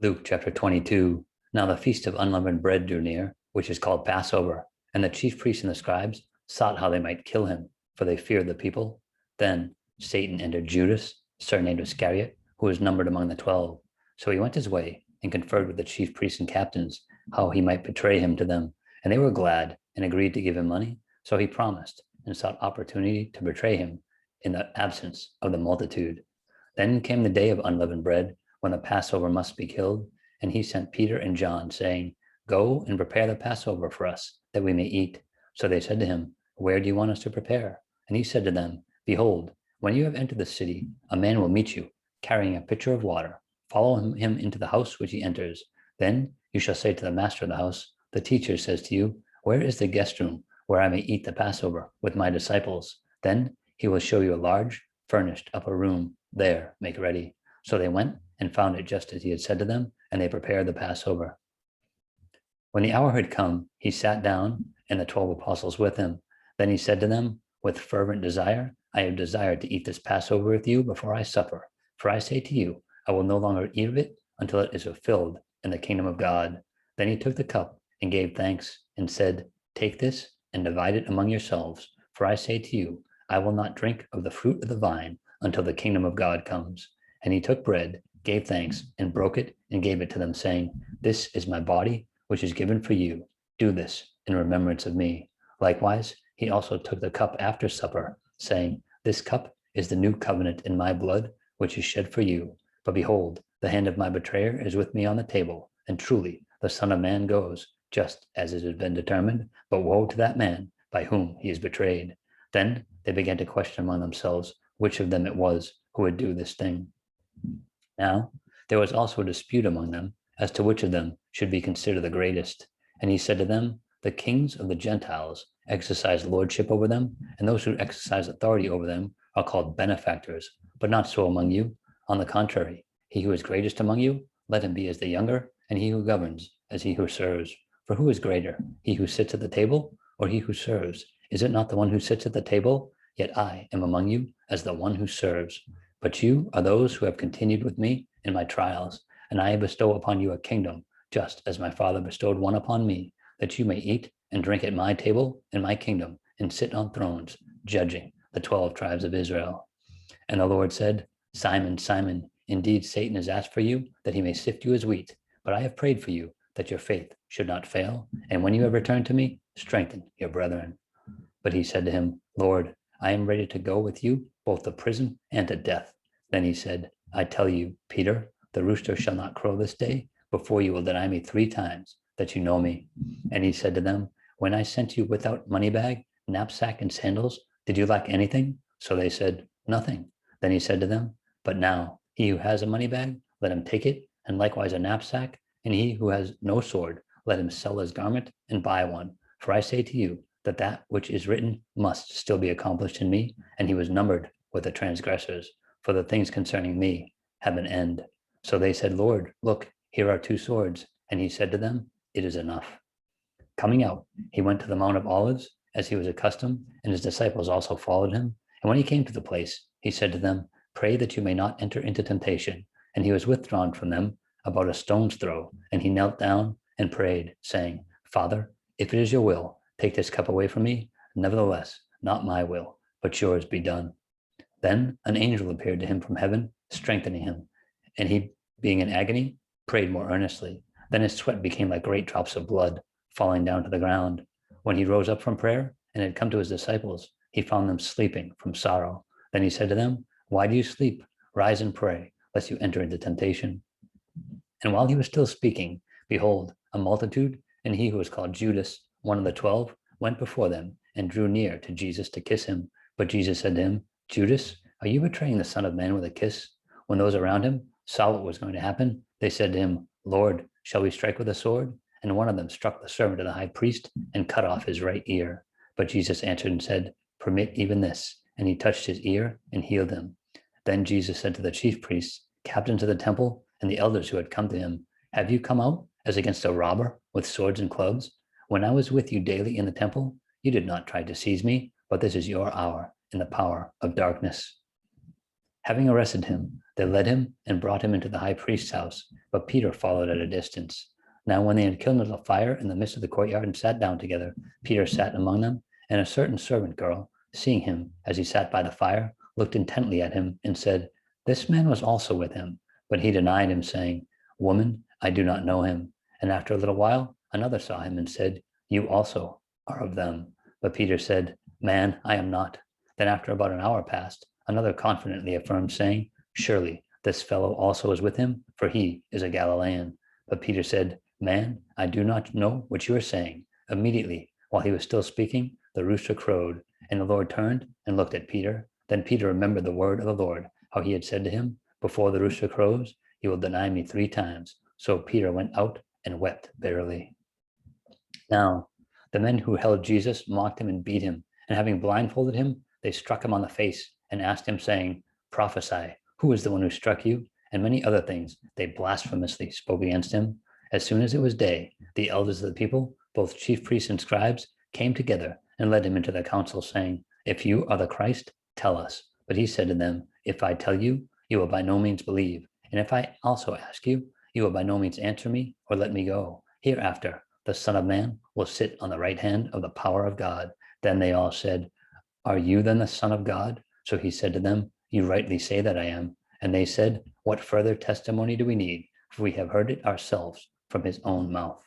Luke chapter 22. Now the feast of unleavened bread drew near, which is called Passover, and the chief priests and the scribes sought how they might kill him, for they feared the people. Then Satan entered Judas, surnamed Iscariot, who was numbered among the 12. So he went his way and conferred with the chief priests and captains how he might betray him to them. And they were glad and agreed to give him money. So he promised and sought opportunity to betray him in the absence of the multitude. Then came the day of unleavened bread, when the Passover must be killed, and he sent Peter and John, saying, Go and prepare the Passover for us, that we may eat. So they said to him, Where do you want us to prepare? And he said to them, Behold, when you have entered the city, a man will meet you, carrying a pitcher of water. Follow him into the house which he enters. Then you shall say to the master of the house, The teacher says to you, Where is the guest room, where I may eat the Passover with my disciples? Then he will show you a large, furnished upper room. There, make ready. So they went and found it just as he had said to them, and they prepared the Passover. When the hour had come, he sat down, and the 12 apostles with him. Then he said to them, With fervent desire, I have desired to eat this Passover with you before I suffer. For I say to you, I will no longer eat of it until it is fulfilled in the kingdom of God. Then he took the cup and gave thanks and said, Take this and divide it among yourselves. For I say to you, I will not drink of the fruit of the vine until the kingdom of God comes. And he took bread, gave thanks, and broke it, and gave it to them, saying, This is my body, which is given for you. Do this in remembrance of me. Likewise, he also took the cup after supper, saying, This cup is the new covenant in my blood, which is shed for you. But behold, the hand of my betrayer is with me on the table, and truly the Son of Man goes, just as it has been determined, but woe to that man by whom he is betrayed. Then they began to question among themselves which of them it was who would do this thing. Now there was also a dispute among them as to which of them should be considered the greatest. And he said to them, The kings of the Gentiles exercise lordship over them, and those who exercise authority over them are called benefactors, but not so among you. On the contrary, he who is greatest among you, let him be as the younger, and he who governs as he who serves. For who is greater, he who sits at the table, or he who serves? Is it not the one who sits at the table? Yet I am among you as the one who serves. But you are those who have continued with me in my trials, and I bestow upon you a kingdom, just as my Father bestowed one upon me, that you may eat and drink at my table in my kingdom, and sit on thrones, judging the 12 tribes of Israel. And the Lord said, Simon, Simon, indeed Satan has asked for you, that he may sift you as wheat. But I have prayed for you, that your faith should not fail. And when you have returned to me, strengthen your brethren. But he said to him, Lord, I am ready to go with you, both to prison and to death. Then he said, I tell you, Peter, the rooster shall not crow this day before you will deny me 3 times that you know me. And he said to them, When I sent you without money bag, knapsack, and sandals, did you lack anything? So they said, Nothing. Then he said to them, But now he who has a money bag, let him take it, and likewise a knapsack. And he who has no sword, let him sell his garment and buy one. For I say to you that that which is written must still be accomplished in me. And he was numbered with the transgressors. For the things concerning me have an end. So they said, Lord, look, here are 2 swords. And he said to them, It is enough. Coming out, he went to the Mount of Olives, as he was accustomed, and his disciples also followed him. And when he came to the place, he said to them, Pray that you may not enter into temptation. And he was withdrawn from them about a stone's throw, and he knelt down and prayed, saying, Father, if it is your will, take this cup away from me. Nevertheless, not my will, but yours be done. Then an angel appeared to him from heaven, strengthening him. And he, being in agony, prayed more earnestly. Then his sweat became like great drops of blood falling down to the ground. When he rose up from prayer and had come to his disciples, he found them sleeping from sorrow. Then he said to them, Why do you sleep? Rise and pray, lest you enter into temptation. And while he was still speaking, behold, a multitude, and he who was called Judas, one of the 12, went before them and drew near to Jesus to kiss him. But Jesus said to him, Judas, are you betraying the Son of Man with a kiss? When those around him saw what was going to happen, they said to him, Lord, shall we strike with a sword? And one of them struck the servant of the high priest and cut off his right ear. But Jesus answered and said, Permit even this. And he touched his ear and healed him. Then Jesus said to the chief priests, captains of the temple, and the elders who had come to him, Have you come out as against a robber with swords and clubs? When I was with you daily in the temple, you did not try to seize me, but this is your hour in the power of darkness. Having arrested him, They led him and brought him into the high priest's house, but Peter followed at a distance. Now, when they had kindled a fire in the midst of the courtyard and sat down together, Peter sat among them, and a certain servant girl, seeing him as he sat by the fire, looked intently at him and said, "This man was also with him." But he denied him, saying, "Woman, I do not know him." And after a little while, another saw him and said, "You also are of them." But Peter said, "Man, I am not." Then after about an hour passed, another confidently affirmed, saying, "Surely this fellow also is with him, for he is a Galilean." But Peter said, "Man, I do not know what you are saying." Immediately, while he was still speaking, the rooster crowed, and the Lord turned and looked at Peter. Then Peter remembered the word of the Lord, how he had said to him, "Before the rooster crows, you will deny me 3 times." So Peter went out and wept bitterly. Now, the men who held Jesus mocked him and beat him, and having blindfolded him, they struck him on the face and asked him, saying, "Prophesy, who is the one who struck you?" And many other things they blasphemously spoke against him. As soon as it was day, the elders of the people, both chief priests and scribes, came together and led him into the council, saying, "If you are the Christ, tell us." But he said to them, "If I tell you, you will by no means believe. And if I also ask you, you will by no means answer me or let me go. Hereafter, the Son of Man will sit on the right hand of the power of God." Then they all said, "Are you then the Son of God?" So he said to them, "You rightly say that I am." And they said, "What further testimony do we need? For we have heard it ourselves from his own mouth."